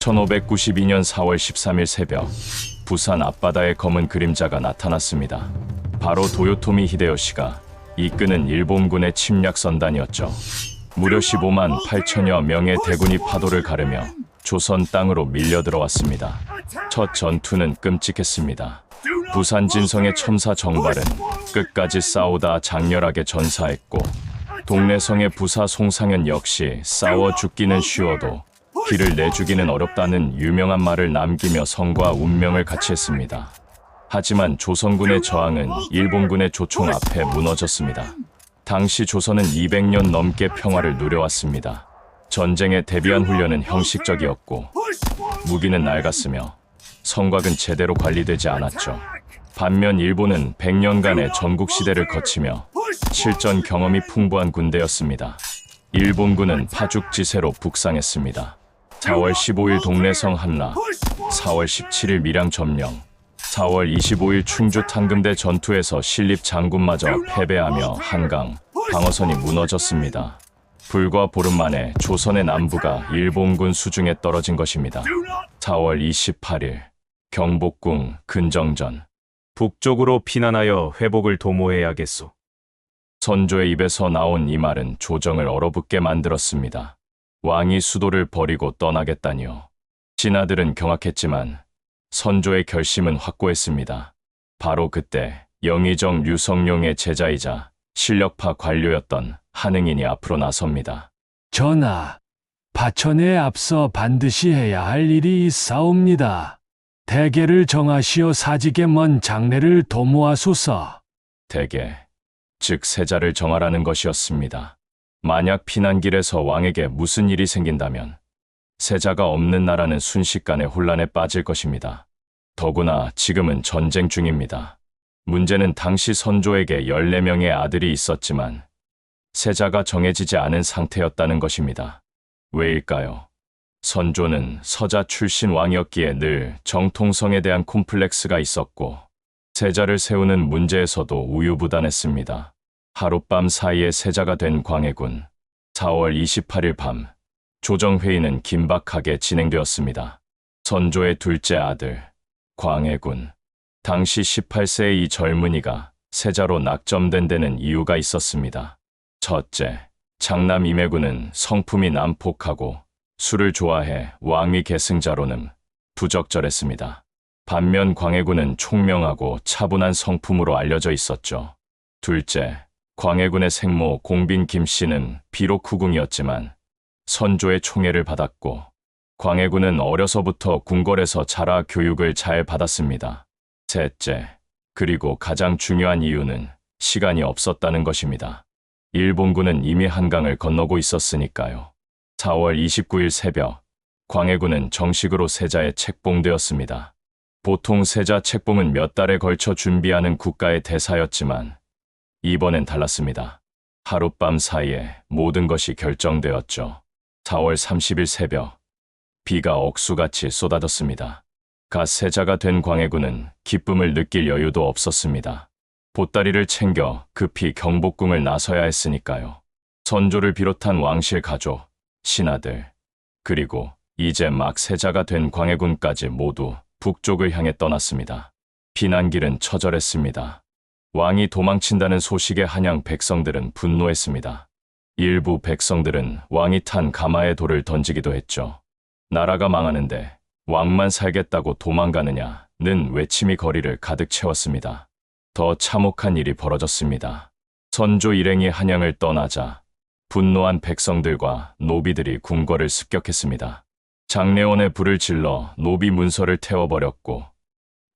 1592년 4월 13일 새벽, 부산 앞바다에 검은 그림자가 나타났습니다. 바로 도요토미 히데요시가 이끄는 일본군의 침략 선단이었죠. 무려 15만 8천여 명의 대군이 파도를 가르며 조선 땅으로 밀려 들어왔습니다. 첫 전투는 끔찍했습니다. 부산 진성의 첨사 정발은 끝까지 싸우다 장렬하게 전사했고, 동네 성의 부사 송상현 역시 싸워 죽기는 쉬워도 길을 내주기는 어렵다는 유명한 말을 남기며 성과 운명을 같이 했습니다. 하지만 조선군의 저항은 일본군의 조총 앞에 무너졌습니다. 당시 조선은 200년 넘게 평화를 누려왔습니다. 전쟁에 대비한 훈련은 형식적이었고 무기는 낡았으며 성곽은 제대로 관리되지 않았죠. 반면 일본은 100년간의 전국시대를 거치며 실전 경험이 풍부한 군대였습니다. 일본군은 파죽지세로 북상했습니다. 4월 15일 동래성 함라, 4월 17일 밀양 점령, 4월 25일 충주 탕금대 전투에서 신립 장군마저 패배하며 한강, 방어선이 무너졌습니다. 불과 보름 만에 조선의 남부가 일본군 수중에 떨어진 것입니다. 4월 28일 경복궁 근정전. 북쪽으로 피난하여 회복을 도모해야겠소. 선조의 입에서 나온 이 말은 조정을 얼어붙게 만들었습니다. 왕이 수도를 버리고 떠나겠다니요. 신하들은 경악했지만 선조의 결심은 확고했습니다. 바로 그때 영의정 류성룡의 제자이자 실력파 관료였던 한응인이 앞으로 나섭니다. 전하, 바천에 앞서 반드시 해야 할 일이 있사옵니다. 대계를 정하시어 사직에 먼 장례를 도모하소서. 대계, 즉 세자를 정하라는 것이었습니다. 만약 피난길에서 왕에게 무슨 일이 생긴다면 세자가 없는 나라는 순식간에 혼란에 빠질 것입니다. 더구나 지금은 전쟁 중입니다. 문제는 당시 선조에게 14명의 아들이 있었지만 세자가 정해지지 않은 상태였다는 것입니다. 왜일까요? 선조는 서자 출신 왕이었기에 늘 정통성에 대한 콤플렉스가 있었고 세자를 세우는 문제에서도 우유부단했습니다. 하룻밤 사이에 세자가 된 광해군. 4월 28일 밤 조정회의는 긴박하게 진행되었습니다. 선조의 둘째 아들 광해군. 당시 18세의 이 젊은이가 세자로 낙점된 데는 이유가 있었습니다. 첫째, 장남 임해군은 성품이 난폭하고 술을 좋아해 왕위 계승자로는 부적절했습니다. 반면 광해군은 총명하고 차분한 성품으로 알려져 있었죠. 둘째, 광해군의 생모 공빈 김씨는 비록 후궁이었지만 선조의 총애를 받았고 광해군은 어려서부터 궁궐에서 자라 교육을 잘 받았습니다. 셋째, 그리고 가장 중요한 이유는 시간이 없었다는 것입니다. 일본군은 이미 한강을 건너고 있었으니까요. 4월 29일 새벽, 광해군은 정식으로 세자에 책봉되었습니다. 보통 세자 책봉은 몇 달에 걸쳐 준비하는 국가의 대사였지만 이번엔 달랐습니다. 하룻밤 사이에 모든 것이 결정되었죠. 4월 30일 새벽, 비가 억수같이 쏟아졌습니다. 갓 세자가 된 광해군은 기쁨을 느낄 여유도 없었습니다. 보따리를 챙겨 급히 경복궁을 나서야 했으니까요. 선조를 비롯한 왕실 가족, 신하들, 그리고 이제 막 세자가 된 광해군까지 모두 북쪽을 향해 떠났습니다. 피난길은 처절했습니다. 왕이 도망친다는 소식에 한양 백성들은 분노했습니다. 일부 백성들은 왕이 탄 가마에 돌을 던지기도 했죠. 나라가 망하는데 왕만 살겠다고 도망가느냐는 외침이 거리를 가득 채웠습니다. 더 참혹한 일이 벌어졌습니다. 선조 일행이 한양을 떠나자 분노한 백성들과 노비들이 궁궐을 습격했습니다. 장례원에 불을 질러 노비 문서를 태워버렸고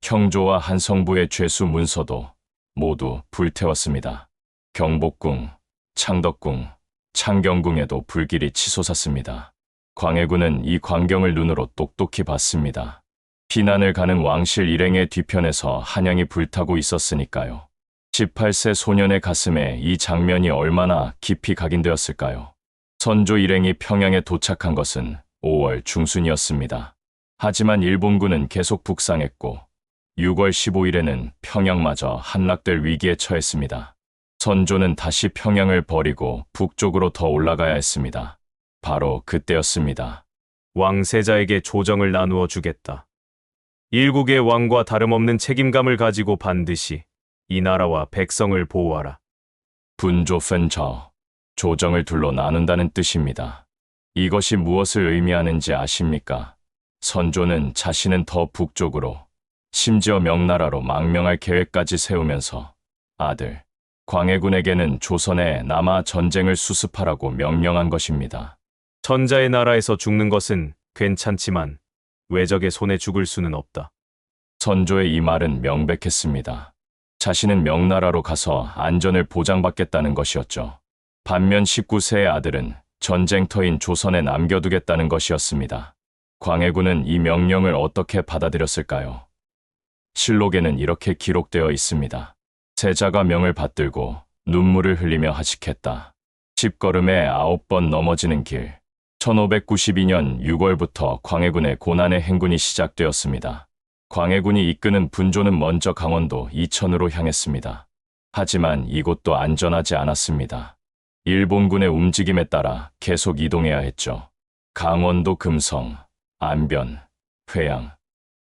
형조와 한성부의 죄수 문서도 모두 불태웠습니다. 경복궁, 창덕궁, 창경궁에도 불길이 치솟았습니다. 광해군은 이 광경을 눈으로 똑똑히 봤습니다. 피난을 가는 왕실 일행의 뒤편에서 한양이 불타고 있었으니까요. 18세 소년의 가슴에 이 장면이 얼마나 깊이 각인되었을까요? 선조 일행이 평양에 도착한 것은 5월 중순이었습니다. 하지만 일본군은 계속 북상했고 6월 15일에는 평양마저 함락될 위기에 처했습니다. 선조는 다시 평양을 버리고 북쪽으로 더 올라가야 했습니다. 바로 그때였습니다. 왕세자에게 조정을 나누어 주겠다. 일국의 왕과 다름없는 책임감을 가지고 반드시 이 나라와 백성을 보호하라. 분조펀저, 조정을 둘로 나눈다는 뜻입니다. 이것이 무엇을 의미하는지 아십니까? 선조는 자신은 더 북쪽으로, 심지어 명나라로 망명할 계획까지 세우면서 아들, 광해군에게는 조선에 남아 전쟁을 수습하라고 명령한 것입니다. 천자의 나라에서 죽는 것은 괜찮지만 외적의 손에 죽을 수는 없다. 선조의 이 말은 명백했습니다. 자신은 명나라로 가서 안전을 보장받겠다는 것이었죠. 반면 19세의 아들은 전쟁터인 조선에 남겨두겠다는 것이었습니다. 광해군은 이 명령을 어떻게 받아들였을까요? 실록에는 이렇게 기록되어 있습니다. 세자가 명을 받들고 눈물을 흘리며 하직했다. 10걸음에 9번 넘어지는 길. 1592년 6월부터 광해군의 고난의 행군이 시작되었습니다. 광해군이 이끄는 분조는 먼저 강원도 이천으로 향했습니다. 하지만 이곳도 안전하지 않았습니다. 일본군의 움직임에 따라 계속 이동해야 했죠. 강원도 금성, 안변, 회양,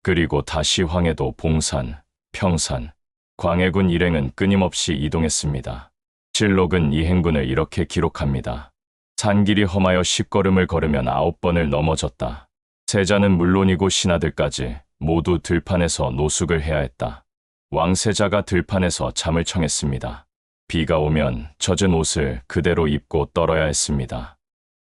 그리고 다시 황해도 봉산, 평산, 광해군 일행은 끊임없이 이동했습니다. 실록은 이 행군을 이렇게 기록합니다. 산길이 험하여 10걸음을 걸으면 9번을 넘어졌다. 세자는 물론이고 신하들까지 모두 들판에서 노숙을 해야 했다. 왕세자가 들판에서 잠을 청했습니다. 비가 오면 젖은 옷을 그대로 입고 떨어야 했습니다.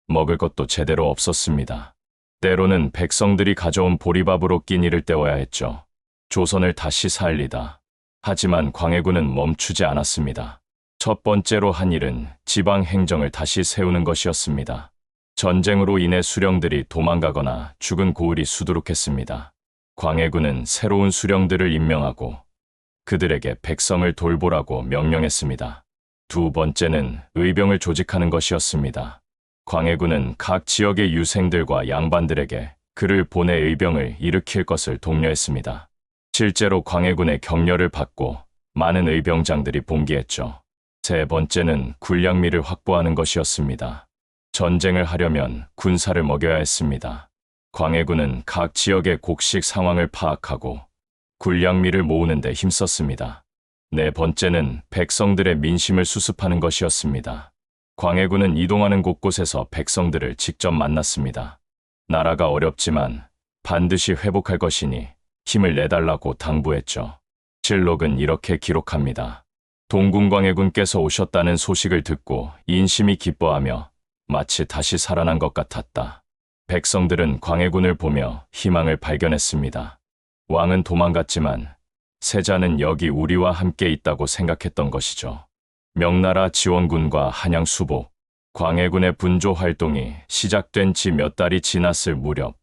먹을 것도 제대로 없었습니다. 때로는 백성들이 가져온 보리밥으로 끼니를 때워야 했죠. 조선을 다시 살리다. 하지만 광해군은 멈추지 않았습니다. 첫 번째로 한 일은 지방 행정을 다시 세우는 것이었습니다. 전쟁으로 인해 수령들이 도망가거나 죽은 고을이 수두룩했습니다. 광해군은 새로운 수령들을 임명하고 그들에게 백성을 돌보라고 명령했습니다. 두 번째는 의병을 조직하는 것이었습니다. 광해군은 각 지역의 유생들과 양반들에게 그를 보내 의병을 일으킬 것을 독려했습니다. 실제로 광해군의 격려를 받고 많은 의병장들이 봉기했죠. 세 번째는 군량미를 확보하는 것이었습니다. 전쟁을 하려면 군사를 먹여야 했습니다. 광해군은 각 지역의 곡식 상황을 파악하고 군량미를 모으는 데 힘썼습니다. 네 번째는 백성들의 민심을 수습하는 것이었습니다. 광해군은 이동하는 곳곳에서 백성들을 직접 만났습니다. 나라가 어렵지만 반드시 회복할 것이니 힘을 내달라고 당부했죠. 실록은 이렇게 기록합니다. 동궁광해군께서 오셨다는 소식을 듣고 인심이 기뻐하며 마치 다시 살아난 것 같았다. 백성들은 광해군을 보며 희망을 발견했습니다. 왕은 도망갔지만 세자는 여기 우리와 함께 있다고 생각했던 것이죠. 명나라 지원군과 한양 수복, 광해군의 분조 활동이 시작된 지 몇 달이 지났을 무렵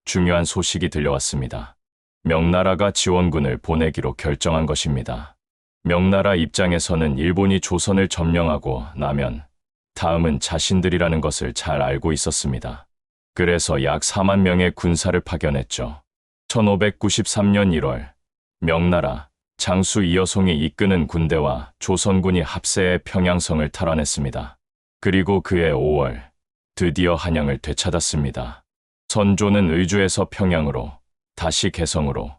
중요한 소식이 들려왔습니다. 명나라가 지원군을 보내기로 결정한 것입니다. 명나라 입장에서는 일본이 조선을 점령하고 나면 다음은 자신들이라는 것을 잘 알고 있었습니다. 그래서 약 4만 명의 군사를 파견했죠. 1593년 1월 명나라 장수 이여송이 이끄는 군대와 조선군이 합세해 평양성을 탈환했습니다. 그리고 그해 5월 드디어 한양을 되찾았습니다. 선조는 의주에서 평양으로, 다시 개성으로,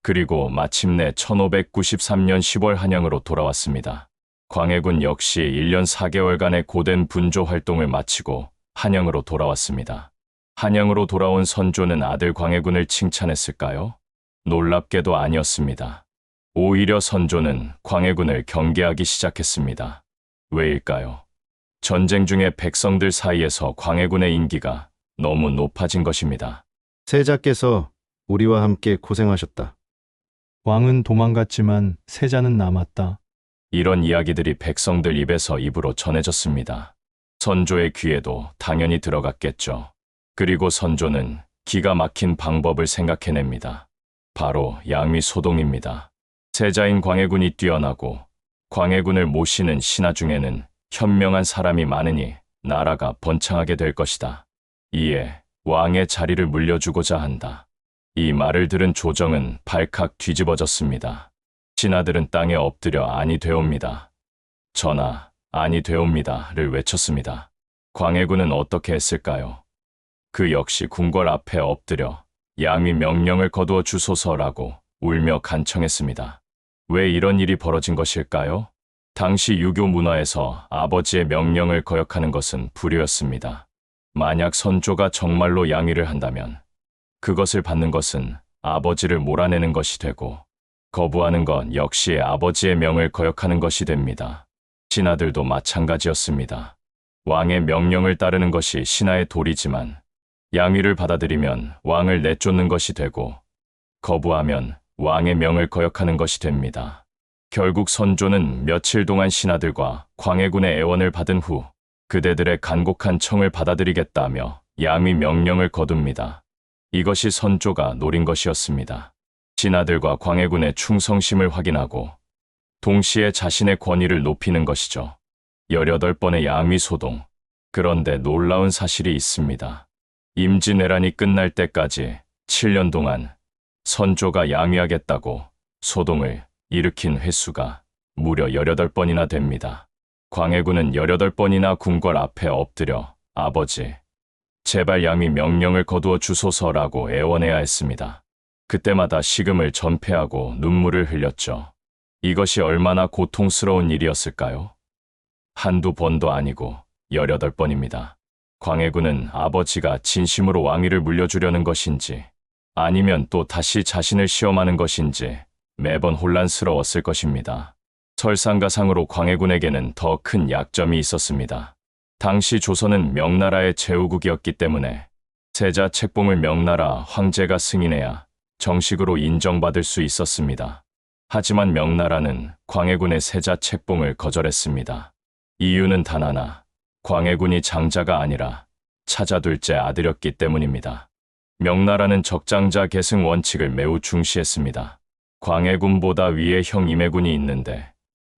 그리고 마침내 1593년 10월 한양으로 돌아왔습니다. 광해군 역시 1년 4개월간의 고된 분조 활동을 마치고 한양으로 돌아왔습니다. 한양으로 돌아온 선조는 아들 광해군을 칭찬했을까요? 놀랍게도 아니었습니다. 오히려 선조는 광해군을 경계하기 시작했습니다. 왜일까요? 전쟁 중에 백성들 사이에서 광해군의 인기가 너무 높아진 것입니다. 세자께서 우리와 함께 고생하셨다. 왕은 도망갔지만 세자는 남았다. 이런 이야기들이 백성들 입에서 입으로 전해졌습니다. 선조의 귀에도 당연히 들어갔겠죠. 그리고 선조는 기가 막힌 방법을 생각해냅니다. 바로 양미소동입니다. 세자인 광해군이 뛰어나고 광해군을 모시는 신하 중에는 현명한 사람이 많으니 나라가 번창하게 될 것이다. 이에 왕의 자리를 물려주고자 한다. 이 말을 들은 조정은 발칵 뒤집어졌습니다. 신하들은 땅에 엎드려 아니 되옵니다. 전하, 아니 되옵니다를 외쳤습니다. 광해군은 어떻게 했을까요? 그 역시 궁궐 앞에 엎드려 양위 명령을 거두어 주소서라고 울며 간청했습니다. 왜 이런 일이 벌어진 것일까요? 당시 유교 문화에서 아버지의 명령을 거역하는 것은 불효였습니다. 만약 선조가 정말로 양위를 한다면 그것을 받는 것은 아버지를 몰아내는 것이 되고 거부하는 건 역시 아버지의 명을 거역하는 것이 됩니다. 신하들도 마찬가지였습니다. 왕의 명령을 따르는 것이 신하의 도리지만 양위를 받아들이면 왕을 내쫓는 것이 되고 거부하면 왕의 명을 거역하는 것이 됩니다. 결국 선조는 며칠 동안 신하들과 광해군의 애원을 받은 후 그대들의 간곡한 청을 받아들이겠다며 양위 명령을 거둡니다. 이것이 선조가 노린 것이었습니다. 신하들과 광해군의 충성심을 확인하고 동시에 자신의 권위를 높이는 것이죠. 18번의 양위 소동. 그런데 놀라운 사실이 있습니다. 임진왜란이 끝날 때까지 7년 동안 선조가 양위하겠다고 소동을 일으킨 횟수가 무려 18번이나 됩니다. 광해군은 18번이나 궁궐 앞에 엎드려 아버지, 제발 양위 명령을 거두어 주소서라고 애원해야 했습니다. 그때마다 식음을 전폐하고 눈물을 흘렸죠. 이것이 얼마나 고통스러운 일이었을까요? 한두 번도 아니고 18번입니다. 광해군은 아버지가 진심으로 왕위를 물려주려는 것인지 아니면 또 다시 자신을 시험하는 것인지 매번 혼란스러웠을 것입니다. 설상가상으로 광해군에게는 더 큰 약점이 있었습니다. 당시 조선은 명나라의 제후국이었기 때문에 세자 책봉을 명나라 황제가 승인해야 정식으로 인정받을 수 있었습니다. 하지만 명나라는 광해군의 세자 책봉을 거절했습니다. 이유는 단 하나, 광해군이 장자가 아니라 차자둘째 아들이었기 때문입니다. 명나라는 적장자 계승 원칙을 매우 중시했습니다. 광해군보다 위에 형 임해군이 있는데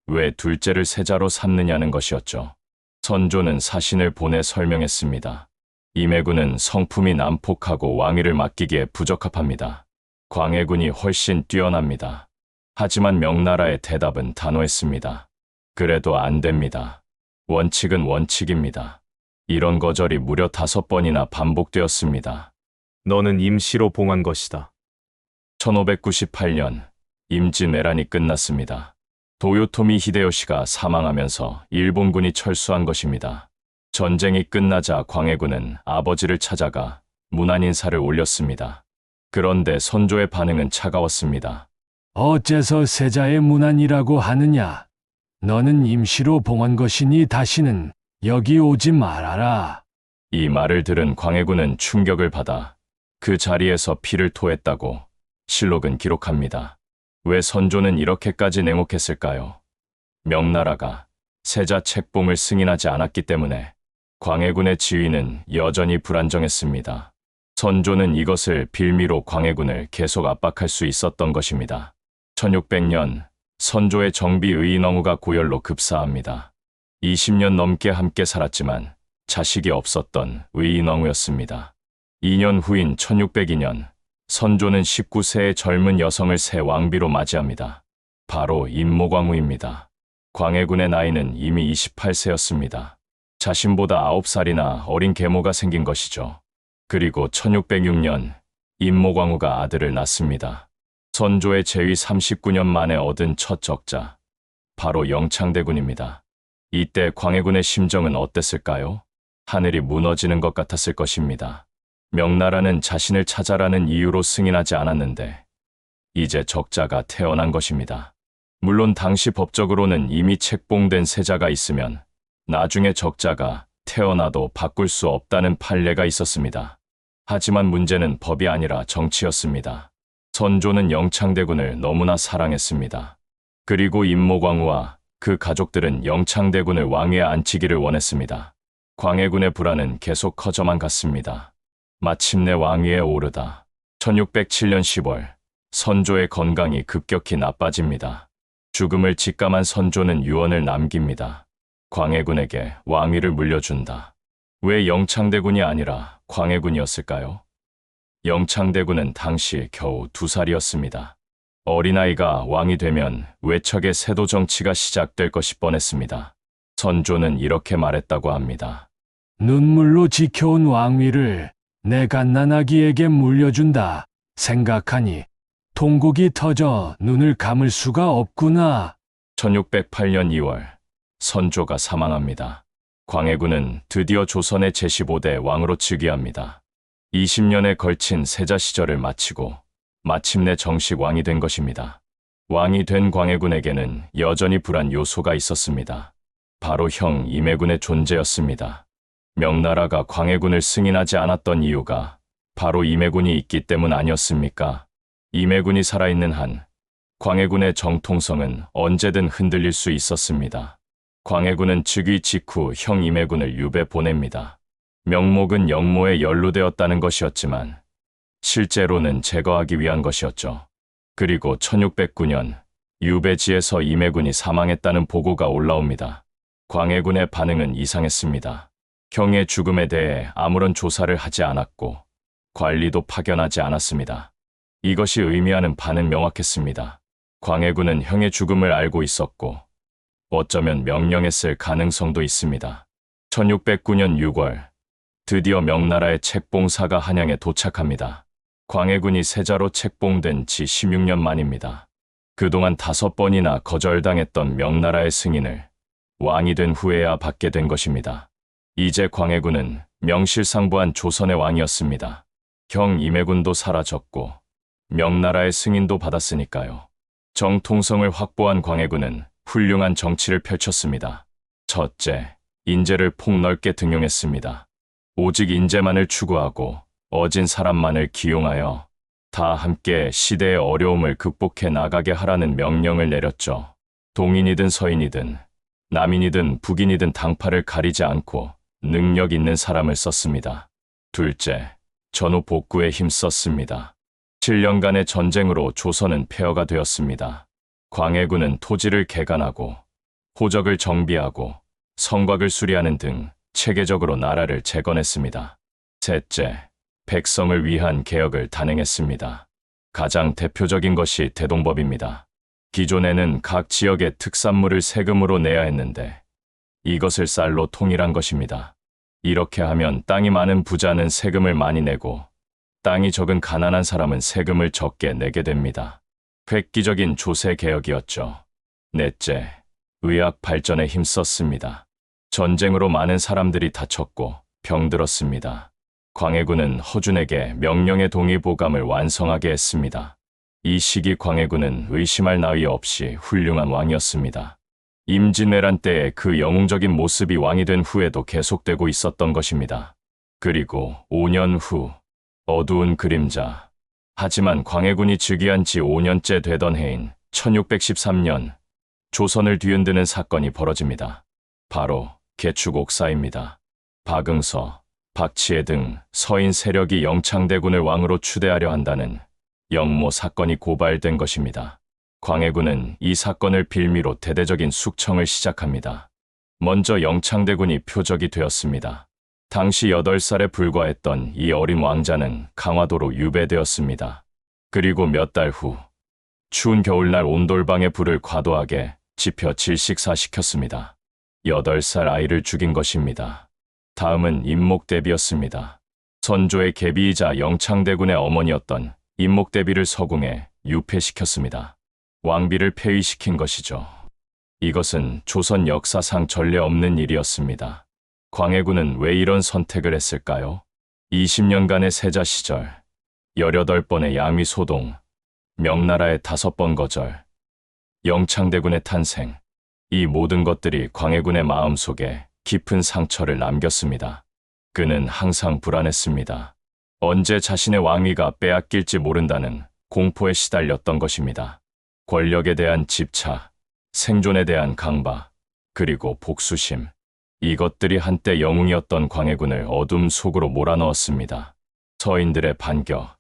왜 둘째를 세자로 삼느냐는 것이었죠. 선조는 사신을 보내 설명했습니다. 임해군은 성품이 난폭하고 왕위를 맡기기에 부적합합니다. 광해군이 훨씬 뛰어납니다. 하지만 명나라의 대답은 단호했습니다. 그래도 안 됩니다. 원칙은 원칙입니다. 이런 거절이 무려 5번이나 반복되었습니다. 너는 임시로 봉한 것이다. 1598년 임진왜란이 끝났습니다. 도요토미 히데요시가 사망하면서 일본군이 철수한 것입니다. 전쟁이 끝나자 광해군은 아버지를 찾아가 문안인사를 올렸습니다. 그런데 선조의 반응은 차가웠습니다. 어째서 세자의 문안이라고 하느냐? 너는 임시로 봉한 것이니 다시는 여기 오지 말아라. 이 말을 들은 광해군은 충격을 받아 그 자리에서 피를 토했다고 실록은 기록합니다. 왜 선조는 이렇게까지 냉혹했을까요? 명나라가 세자 책봉을 승인하지 않았기 때문에 광해군의 지위는 여전히 불안정했습니다. 선조는 이것을 빌미로 광해군을 계속 압박할 수 있었던 것입니다. 1600년 선조의 정비 의인엉우가 고열로 급사합니다. 20년 넘게 함께 살았지만 자식이 없었던 의인엉우였습니다. 2년 후인 1602년 선조는 19세의 젊은 여성을 새 왕비로 맞이합니다. 바로 임모광우입니다. 광해군의 나이는 이미 28세였습니다. 자신보다 9살이나 어린 계모가 생긴 것이죠. 그리고 1606년 임모광우가 아들을 낳습니다. 선조의 재위 39년 만에 얻은 첫 적자, 바로 영창대군입니다. 이때 광해군의 심정은 어땠을까요? 하늘이 무너지는 것 같았을 것입니다. 명나라는 자신을 찾아라는 이유로 승인하지 않았는데 이제 적자가 태어난 것입니다. 물론 당시 법적으로는 이미 책봉된 세자가 있으면 나중에 적자가 태어나도 바꿀 수 없다는 판례가 있었습니다. 하지만 문제는 법이 아니라 정치였습니다. 선조는 영창대군을 너무나 사랑했습니다. 그리고 임모광우와 그 가족들은 영창대군을 왕위에 앉히기를 원했습니다. 광해군의 불안은 계속 커져만 갔습니다. 마침내 왕위에 오르다 1607년 10월 선조의 건강이 급격히 나빠집니다. 죽음을 직감한 선조는 유언을 남깁니다. 광해군에게 왕위를 물려준다. 왜 영창대군이 아니라 광해군이었을까요? 영창대군은 당시 겨우 2살이었습니다. 어린아이가 왕이 되면 외척의 세도 정치가 시작될 것이 뻔했습니다. 선조는 이렇게 말했다고 합니다. 눈물로 지켜온 왕위를 내 갓난아기에게 물려준다 생각하니 통곡이 터져 눈을 감을 수가 없구나. 1608년 2월 선조가 사망합니다. 광해군은 드디어 조선의 제15대 왕으로 즉위합니다. 20년에 걸친 세자 시절을 마치고 마침내 정식 왕이 된 것입니다. 왕이 된 광해군에게는 여전히 불안 요소가 있었습니다. 바로 형 임해군의 존재였습니다. 명나라가 광해군을 승인하지 않았던 이유가 바로 임해군이 있기 때문 아니었습니까? 임해군이 살아있는 한 광해군의 정통성은 언제든 흔들릴 수 있었습니다. 광해군은 즉위 직후 형 임해군을 유배 보냅니다. 명목은 영모에 연루되었다는 것이었지만 실제로는 제거하기 위한 것이었죠. 그리고 1609년 유배지에서 임해군이 사망했다는 보고가 올라옵니다. 광해군의 반응은 이상했습니다. 형의 죽음에 대해 아무런 조사를 하지 않았고 관리도 파견하지 않았습니다. 이것이 의미하는 바는 명확했습니다. 광해군은 형의 죽음을 알고 있었고 어쩌면 명령했을 가능성도 있습니다. 1609년 6월 드디어 명나라의 책봉사가 한양에 도착합니다. 광해군이 세자로 책봉된 지 16년 만입니다. 그동안 5번이나 거절당했던 명나라의 승인을 왕이 된 후에야 받게 된 것입니다. 이제 광해군은 명실상부한 조선의 왕이었습니다. 형 임해군도 사라졌고 명나라의 승인도 받았으니까요. 정통성을 확보한 광해군은 훌륭한 정치를 펼쳤습니다. 첫째, 인재를 폭넓게 등용했습니다. 오직 인재만을 추구하고 어진 사람만을 기용하여 다 함께 시대의 어려움을 극복해 나가게 하라는 명령을 내렸죠. 동인이든 서인이든 남인이든 북인이든 당파를 가리지 않고 능력 있는 사람을 썼습니다. 둘째, 전후 복구에 힘썼습니다. 7년간의 전쟁으로 조선은 폐허가 되었습니다. 광해군은 토지를 개간하고 호적을 정비하고 성곽을 수리하는 등 체계적으로 나라를 재건했습니다. 셋째, 백성을 위한 개혁을 단행했습니다. 가장 대표적인 것이 대동법입니다. 기존에는 각 지역의 특산물을 세금으로 내야 했는데 이것을 쌀로 통일한 것입니다. 이렇게 하면 땅이 많은 부자는 세금을 많이 내고 땅이 적은 가난한 사람은 세금을 적게 내게 됩니다. 획기적인 조세 개혁이었죠. 넷째, 의학 발전에 힘썼습니다. 전쟁으로 많은 사람들이 다쳤고 병들었습니다. 광해군은 허준에게 명령의 동의보감을 완성하게 했습니다. 이 시기 광해군은 의심할 나위 없이 훌륭한 왕이었습니다. 임진왜란 때의 그 영웅적인 모습이 왕이 된 후에도 계속되고 있었던 것입니다. 그리고 5년 후 어두운 그림자. 하지만 광해군이 즉위한 지 5년째 되던 해인 1613년 조선을 뒤흔드는 사건이 벌어집니다. 바로 개축옥사입니다. 박응서, 박치해 등 서인 세력이 영창대군을 왕으로 추대하려 한다는 영모 사건이 고발된 것입니다. 광해군은 이 사건을 빌미로 대대적인 숙청을 시작합니다. 먼저 영창대군이 표적이 되었습니다. 당시 8살에 불과했던 이 어린 왕자는 강화도로 유배되었습니다. 그리고 몇 달 후 추운 겨울날 온돌방에 불을 과도하게 지펴 질식사시켰습니다. 8살 아이를 죽인 것입니다. 다음은 임목대비였습니다. 선조의 계비이자 영창대군의 어머니였던 임목대비를 서궁에 유폐시켰습니다. 왕비를 폐위시킨 것이죠. 이것은 조선 역사상 전례 없는 일이었습니다. 광해군은 왜 이런 선택을 했을까요? 20년간의 세자 시절, 18번의 양위 소동, 명나라의 5번 거절, 영창대군의 탄생, 이 모든 것들이 광해군의 마음속에 깊은 상처를 남겼습니다. 그는 항상 불안했습니다. 언제 자신의 왕위가 빼앗길지 모른다는 공포에 시달렸던 것입니다. 권력에 대한 집착, 생존에 대한 강박, 그리고 복수심. 이것들이 한때 영웅이었던 광해군을 어둠 속으로 몰아넣었습니다. 서인들의 반격,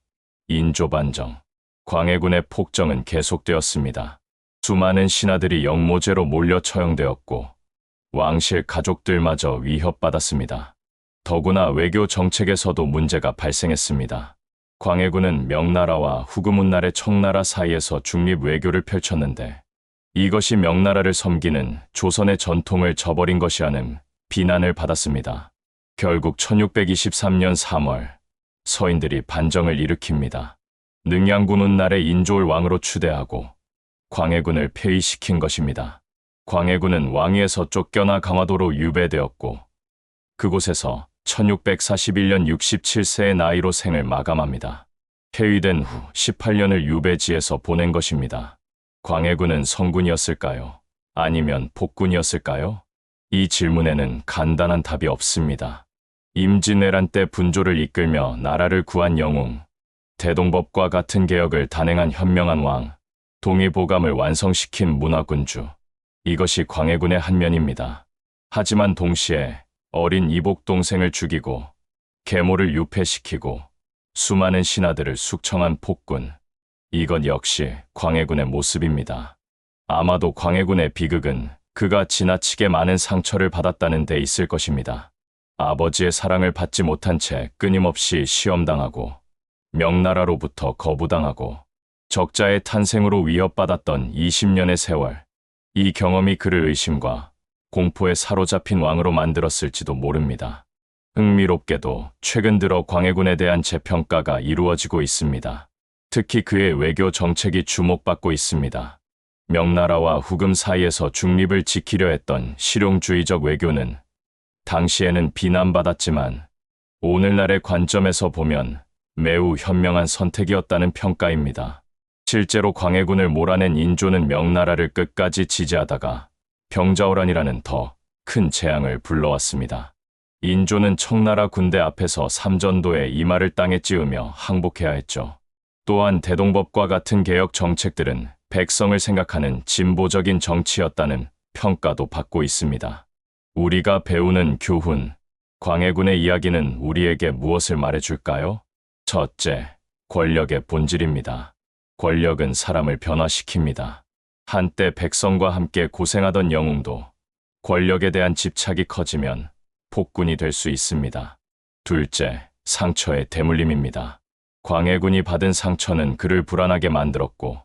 인조반정, 광해군의 폭정은 계속되었습니다. 수많은 신하들이 영모죄로 몰려 처형되었고 왕실 가족들마저 위협받았습니다. 더구나 외교 정책에서도 문제가 발생했습니다. 광해군은 명나라와 후금운날의 청나라 사이에서 중립 외교를 펼쳤는데 이것이 명나라를 섬기는 조선의 전통을 저버린 것이라는 비난을 받았습니다. 결국 1623년 3월 서인들이 반정을 일으킵니다. 능양군 훗날에 인조를 왕으로 추대하고 광해군을 폐위시킨 것입니다. 광해군은 왕위에서 쫓겨나 강화도로 유배되었고 그곳에서 1641년 67세의 나이로 생을 마감합니다. 폐위된 후 18년을 유배지에서 보낸 것입니다. 광해군은 성군이었을까요? 아니면 폭군이었을까요? 이 질문에는 간단한 답이 없습니다. 임진왜란 때 분조를 이끌며 나라를 구한 영웅, 대동법과 같은 개혁을 단행한 현명한 왕, 동의보감을 완성시킨 문화군주. 이것이 광해군의 한 면입니다. 하지만 동시에 어린 이복 동생을 죽이고 계모를 유폐시키고 수많은 신하들을 숙청한 폭군. 이것 역시 광해군의 모습입니다. 아마도 광해군의 비극은 그가 지나치게 많은 상처를 받았다는 데 있을 것입니다. 아버지의 사랑을 받지 못한 채 끊임없이 시험당하고 명나라로부터 거부당하고 적자의 탄생으로 위협받았던 20년의 세월. 이 경험이 그를 의심과 공포에 사로잡힌 왕으로 만들었을지도 모릅니다. 흥미롭게도 최근 들어 광해군에 대한 재평가가 이루어지고 있습니다. 특히 그의 외교 정책이 주목받고 있습니다. 명나라와 후금 사이에서 중립을 지키려 했던 실용주의적 외교는 당시에는 비난받았지만 오늘날의 관점에서 보면 매우 현명한 선택이었다는 평가입니다. 실제로 광해군을 몰아낸 인조는 명나라를 끝까지 지지하다가 병자호란이라는 더 큰 재앙을 불러왔습니다. 인조는 청나라 군대 앞에서 삼전도의 이마를 땅에 찌우며 항복해야 했죠. 또한 대동법과 같은 개혁 정책들은 백성을 생각하는 진보적인 정치였다는 평가도 받고 있습니다. 우리가 배우는 교훈, 광해군의 이야기는 우리에게 무엇을 말해줄까요? 첫째, 권력의 본질입니다. 권력은 사람을 변화시킵니다. 한때 백성과 함께 고생하던 영웅도 권력에 대한 집착이 커지면 폭군이 될 수 있습니다. 둘째, 상처의 대물림입니다. 광해군이 받은 상처는 그를 불안하게 만들었고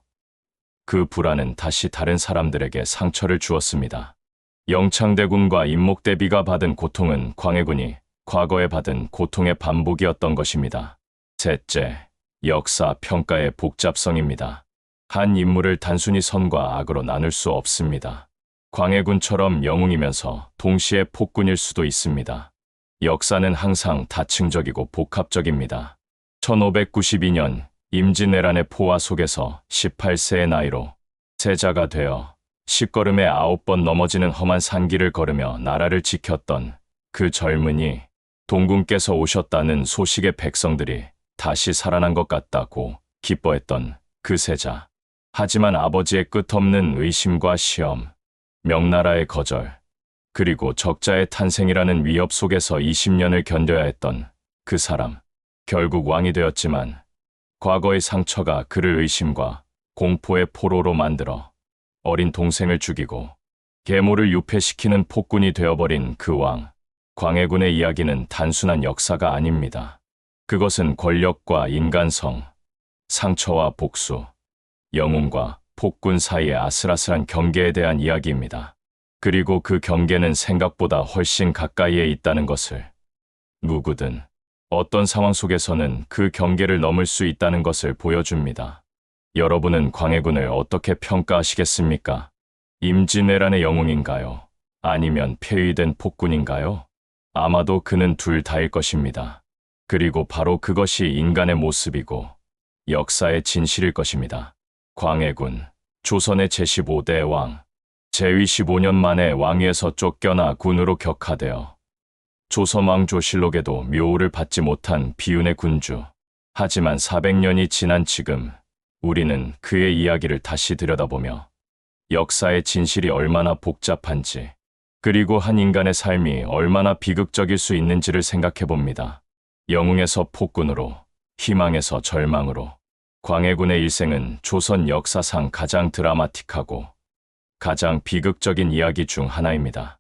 그 불안은 다시 다른 사람들에게 상처를 주었습니다. 영창대군과 임목대비가 받은 고통은 광해군이 과거에 받은 고통의 반복이었던 것입니다. 셋째, 역사 평가의 복잡성입니다. 한 인물을 단순히 선과 악으로 나눌 수 없습니다. 광해군처럼 영웅이면서 동시에 폭군일 수도 있습니다. 역사는 항상 다층적이고 복합적입니다. 1592년 임진왜란의 포화 속에서 18세의 나이로 세자가 되어 십걸음에 9번 넘어지는 험한 산길을 걸으며 나라를 지켰던 그 젊은이, 동군께서 오셨다는 소식의 백성들이 다시 살아난 것 같다고 기뻐했던 그 세자. 하지만 아버지의 끝없는 의심과 시험, 명나라의 거절, 그리고 적자의 탄생이라는 위협 속에서 20년을 견뎌야 했던 그 사람. 결국 왕이 되었지만 과거의 상처가 그를 의심과 공포의 포로로 만들어 어린 동생을 죽이고 계모를 유폐시키는 폭군이 되어버린 그 왕. 광해군의 이야기는 단순한 역사가 아닙니다. 그것은 권력과 인간성, 상처와 복수, 영웅과 폭군 사이의 아슬아슬한 경계에 대한 이야기입니다. 그리고 그 경계는 생각보다 훨씬 가까이에 있다는 것을 누구든 어떤 상황 속에서는 그 경계를 넘을 수 있다는 것을 보여줍니다. 여러분은 광해군을 어떻게 평가하시겠습니까? 임진왜란의 영웅인가요? 아니면 폐위된 폭군인가요? 아마도 그는 둘 다일 것입니다. 그리고 바로 그것이 인간의 모습이고 역사의 진실일 것입니다. 광해군, 조선의 제15대 왕, 재위 15년 만에 왕위에서 쫓겨나 군으로 격하되어 조선왕조실록에도 묘호를 받지 못한 비운의 군주. 하지만 400년이 지난 지금 우리는 그의 이야기를 다시 들여다보며 역사의 진실이 얼마나 복잡한지, 그리고 한 인간의 삶이 얼마나 비극적일 수 있는지를 생각해 봅니다. 영웅에서 폭군으로, 희망에서 절망으로. 광해군의 일생은 조선 역사상 가장 드라마틱하고 가장 비극적인 이야기 중 하나입니다.